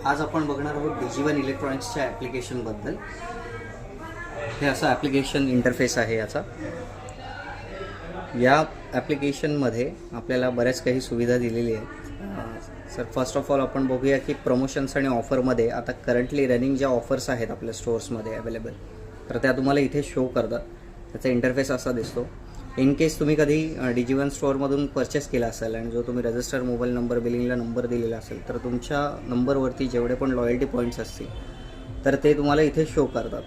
आज आपण बघणार आहोत डिजिवन इलेक्ट्रॉनिक्सच्या ॲप्लिकेशनबद्दल. हे असं ॲप्लिकेशन इंटरफेस आहे याचा. या ॲप्लिकेशनमध्ये आपल्याला बऱ्याच काही सुविधा दिलेली आहेत. सर फर्स्ट ऑफ ऑल आपण बघूया की प्रमोशन्स आणि ऑफरमध्ये आता करंटली रनिंग ज्या ऑफर्स आहेत आपल्या स्टोर्समध्ये अवेलेबल, तर त्या तुम्हाला इथे शो करतात. त्याचा इंटरफेस असा दिसतो. इन केस तुम्ही कधी डिजिवन स्टोअरमधून परचेस केला असेल आणि जो तुम्ही रजिस्टर मोबाईल नंबर बिलिंगला नंबर दिलेला असेल, तर तुमच्या नंबरवरती जेवढे पण लॉयल्टी पॉईंट्स असतील तर ते तुम्हाला इथे शो करतात.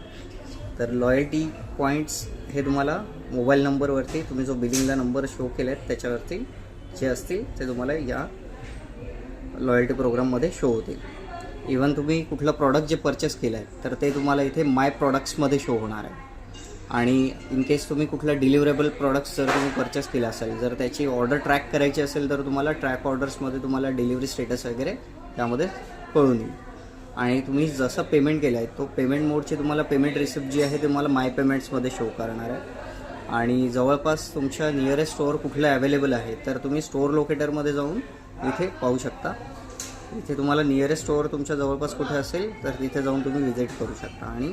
तर लॉयल्टी पॉईंट्स हे तुम्हाला मोबाईल नंबरवरती तुम्ही जो बिलिंगला नंबर शो केले आहेत त्याच्यावरती जे असतील ते तुम्हाला या लॉयल्टी प्रोग्राममध्ये शो होतील. इवन तुम्ही कुठलं प्रॉडक्ट जे परचेस केलं आहे तर ते तुम्हाला इथे माय प्रॉडक्ट्समध्ये शो होणार आहे. आणि इन केस तुम्ही कुठलं डिलिव्हरेबल प्रॉडक्ट्स जर तुम्ही परचेस केलं असेल, जर त्याची ऑर्डर ट्रॅक करायची असेल तर तुम्हाला ट्रॅक ऑर्डर्समध्ये तुम्हाला डिलिव्हरी स्टेटस वगैरे त्यामध्ये कळून येईल. आणि तुम्ही जसं पेमेंट केलं आहे तो पेमेंट मोडची तुम्हाला पेमेंट रिसिप्ट जी आहे तुम्हाला माय पेमेंट्समध्ये शो करणार आहे. आणि जवळपास तुमच्या नियरेस्ट स्टोअर कुठलं अवेलेबल आहे तर तुम्ही स्टोअर लोकेटरमध्ये जाऊन इथे पाहू शकता. इथे तुम्हाला नियरेस्ट स्टोअर तुमच्या जवळपास कुठे असेल तर तिथे जाऊन तुम्ही व्हिजिट करू शकता. आणि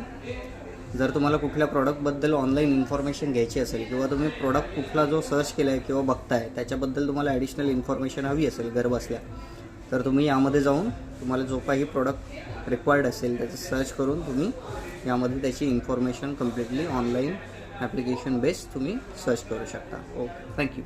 जर तुम्हाला कुठल्या प्रॉडक्टबद्दल ऑनलाईन इन्फॉर्मेशन घ्यायची असेल किंवा तुम्ही प्रॉडक्ट कुठला जो सर्च केला आहे किंवा बघताय त्याच्याबद्दल तुम्हाला ॲडिशनल इन्फॉर्मेशन हवी असेल घर बसल्या, तर तुम्ही यामध्ये जाऊन तुम्हाला जो काही प्रॉडक्ट रिक्वायर्ड असेल त्याचं सर्च करून तुम्ही यामध्ये त्याची information completely online application base तुम्ही सर्च करू शकता. Okay, thank you.